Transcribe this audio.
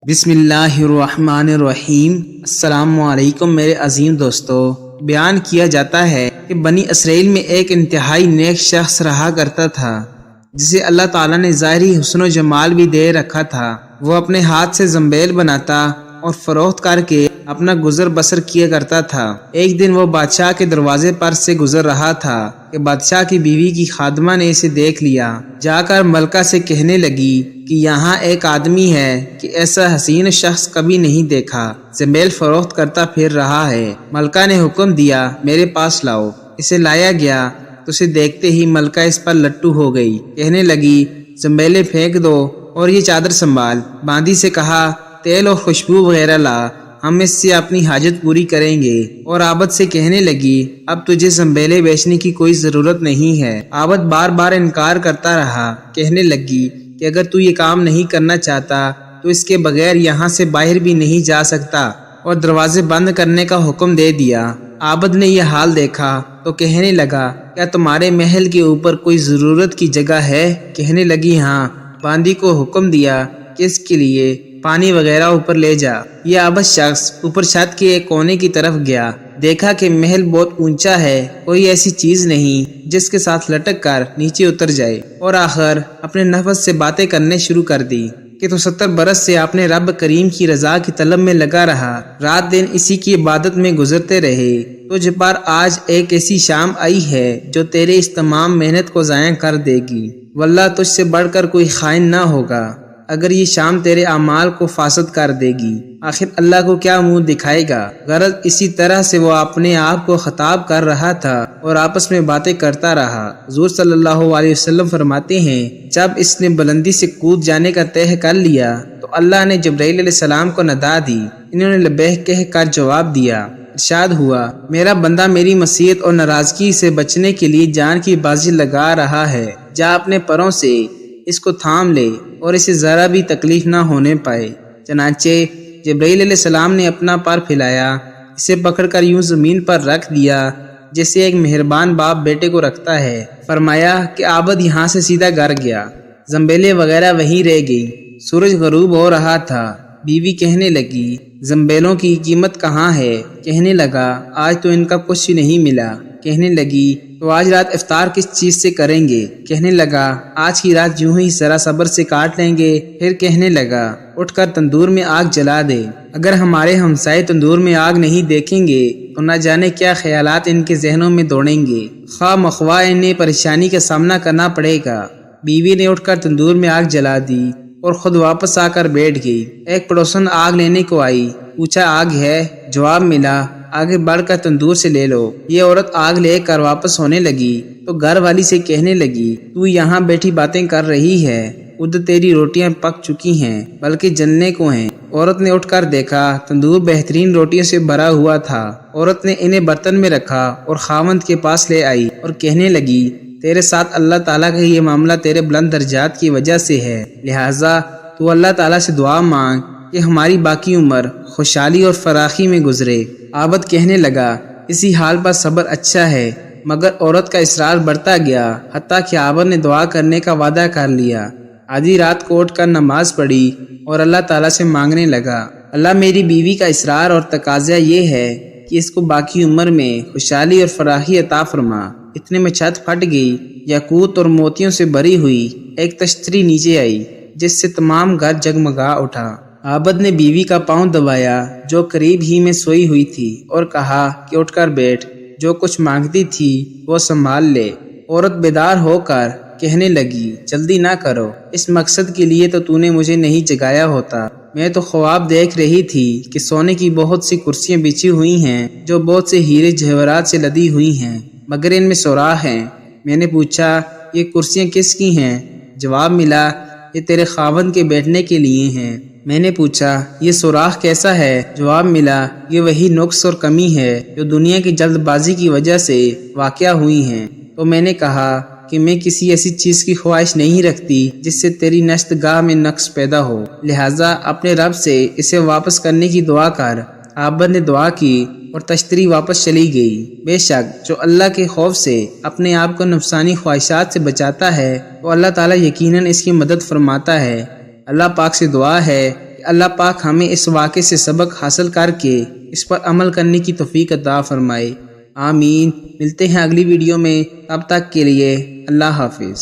بسم اللہ الرحمن الرحیم۔ السلام علیکم میرے عظیم دوستو۔ بیان کیا جاتا ہے کہ بنی اسرائیل میں ایک انتہائی نیک شخص رہا کرتا تھا جسے اللہ تعالیٰ نے ظاہری حسن و جمال بھی دے رکھا تھا۔ وہ اپنے ہاتھ سے زنبیل بناتا اور فروخت کر کے اپنا گزر بسر کیا کرتا تھا۔ ایک دن وہ بادشاہ کے دروازے پر سے گزر رہا تھا کہ بادشاہ کی بیوی کی خادمہ نے اسے دیکھ لیا۔ جا کر ملکہ سے کہنے لگی کہ یہاں ایک آدمی ہے کہ ایسا حسین شخص کبھی نہیں دیکھا، زنبیل فروخت کرتا پھر رہا ہے۔ ملکہ نے حکم دیا میرے پاس لاؤ۔ اسے لایا گیا تو اسے دیکھتے ہی ملکہ اس پر لٹو ہو گئی۔ کہنے لگی زنبیلیں پھینک دو اور یہ چادر سنبھال۔ باندی سے کہا تیل اور خوشبو وغیرہ لا، ہم اس سے اپنی حاجت پوری کریں گے۔ اور عابد سے کہنے لگی اب تجھے زنبیلیں بیچنے کی کوئی ضرورت نہیں ہے۔ عابد بار بار انکار کرتا رہا۔ کہنے لگی کہ اگر تو یہ کام نہیں کرنا چاہتا تو اس کے بغیر یہاں سے باہر بھی نہیں جا سکتا، اور دروازے بند کرنے کا حکم دے دیا۔ عابد نے یہ حال دیکھا تو کہنے لگا کیا تمہارے محل کے اوپر کوئی ضرورت کی جگہ ہے؟ کہنے لگی ہاں۔ باندی کو حکم دیا کہ اس کے لیے پانی وغیرہ اوپر لے جا۔ یہ عابد شخص اوپر چھت کے ایک کونے کی طرف گیا۔ دیکھا کہ محل بہت اونچا ہے، کوئی ایسی چیز نہیں جس کے ساتھ لٹک کر نیچے اتر جائے، اور آخر اپنے نفس سے باتیں کرنے شروع کر دی کہ تو 70 برس سے اپنے رب کریم کی رضا کی طلب میں لگا رہا، رات دن اسی کی عبادت میں گزرتے رہے۔ تجھ پر آج ایک ایسی شام آئی ہے جو تیرے اس تمام محنت کو ضائع کر دے گی۔ واللہ تجھ سے بڑھ کر کوئی خائن نہ ہوگا اگر یہ شام تیرے اعمال کو فاسد کر دے گی۔ آخر اللہ کو کیا منہ دکھائے گا؟ غرض اسی طرح سے وہ اپنے آپ کو خطاب کر رہا تھا اور آپس میں باتیں کرتا رہا۔ حضور صلی اللہ علیہ وسلم فرماتے ہیں جب اس نے بلندی سے کود جانے کا طے کر لیا تو اللہ نے جبرائیل علیہ السلام کو ندا دی۔ انہوں نے لبیک کہہ کر جواب دیا۔ ارشاد ہوا میرا بندہ میری معصیت اور ناراضگی سے بچنے کے لیے جان کی بازی لگا رہا ہے۔ جا اپنے پروں سے اس کو تھام لے اور اسے ذرا بھی تکلیف نہ ہونے پائے۔ چنانچہ جبرائیل علیہ السلام نے اپنا پر پھیلایا، اسے پکڑ کر یوں زمین پر رکھ دیا جیسے ایک مہربان باپ بیٹے کو رکھتا ہے۔ فرمایا کہ عابد یہاں سے سیدھا گھر گیا، زنبیلیں وغیرہ وہیں رہ گئی۔ سورج غروب ہو رہا تھا۔ بیوی کہنے لگی زنبیلوں کی قیمت کہاں ہے؟ کہنے لگا آج تو ان کا کچھ نہیں ملا۔ کہنے لگی تو آج رات افطار کس چیز سے کریں گے؟ کہنے لگا آج کی رات یوں ہی ذرا صبر سے کاٹ لیں گے۔ پھر کہنے لگا اٹھ کر تندور میں آگ جلا دے، اگر ہمارے ہمسائے تندور میں آگ نہیں دیکھیں گے تو نہ جانے کیا خیالات ان کے ذہنوں میں دوڑیں گے، خواہ مخواہ انہیں پریشانی کا سامنا کرنا پڑے گا۔ بیوی نے اٹھ کر تندور میں آگ جلا دی اور خود واپس آ کر بیٹھ گئی۔ ایک پڑوسن آگ لینے کو آئی، پوچھا آگ ہے؟ جواب ملا آگے بڑھ کر تندور سے لے لو۔ یہ عورت آگ لے کر واپس ہونے لگی تو گھر والی سے کہنے لگی تو یہاں بیٹھی باتیں کر رہی ہے، ادھر تیری روٹیاں پک چکی ہیں بلکہ جلنے کو ہیں۔ عورت نے اٹھ کر دیکھا تندور بہترین روٹیوں سے بھرا ہوا تھا۔ عورت نے انہیں برتن میں رکھا اور خاوند کے پاس لے آئی اور کہنے لگی تیرے ساتھ اللہ تعالیٰ کا یہ معاملہ تیرے بلند درجات کی وجہ سے ہے، لہٰذا تو اللہ تعالیٰ سے دعا مانگ کہ ہماری باقی عمر خوشحالی اور فراخی میں گزرے۔ عابد کہنے لگا اسی حال پر صبر اچھا ہے، مگر عورت کا اصرار بڑھتا گیا حتیٰ کہ عابد نے دعا کرنے کا وعدہ کر لیا۔ آدھی رات کو اٹھ کر نماز پڑھی اور اللہ تعالیٰ سے مانگنے لگا اللہ میری بیوی کا اصرار اور تقاضا یہ ہے کہ اس کو باقی عمر میں خوشحالی اور فراخی عطا فرما۔ اتنے میں چھت پھٹ گئی، یاقوت اور موتیوں سے بھری ہوئی ایک تشتری نیچے آئی جس سے تمام گھر جگمگا اٹھا۔ عابد نے بیوی کا پاؤں دبایا جو قریب ہی میں سوئی ہوئی تھی اور کہا کہ اٹھ کر بیٹھ، جو کچھ مانگتی تھی وہ سنبھال لے۔ عورت بیدار ہو کر کہنے لگی جلدی نہ کرو، اس مقصد کے لیے تو نے مجھے نہیں جگایا ہوتا۔ میں تو خواب دیکھ رہی تھی کہ سونے کی بہت سی کرسیاں بچھی ہوئی ہیں جو بہت سے ہیرے جواہرات سے لدی ہوئی ہیں، مگر ان میں سوراخ ہیں۔ میں نے پوچھا یہ کرسیاں کس کی ہیں؟ جواب ملا یہ تیرے خاوند کے بیٹھنے کے لیے ہیں۔ میں نے پوچھا یہ سوراخ کیسا ہے؟ جواب ملا یہ وہی نقص اور کمی ہے جو دنیا کی جلد بازی کی وجہ سے واقع ہوئی ہیں۔ تو میں نے کہا کہ میں کسی ایسی چیز کی خواہش نہیں رکھتی جس سے تیری نشت گاہ میں نقص پیدا ہو، لہٰذا اپنے رب سے اسے واپس کرنے کی دعا کر۔ عابد نے دعا کی اور تشتری واپس چلی گئی۔ بے شک جو اللہ کے خوف سے اپنے آپ کو نفسانی خواہشات سے بچاتا ہے وہ اللہ تعالیٰ یقیناً اس کی مدد فرماتا ہے۔ اللہ پاک سے دعا ہے کہ اللہ پاک ہمیں اس واقعے سے سبق حاصل کر کے اس پر عمل کرنے کی توفیق عطا فرمائے، آمین۔ ملتے ہیں اگلی ویڈیو میں، تب تک کے لیے اللہ حافظ۔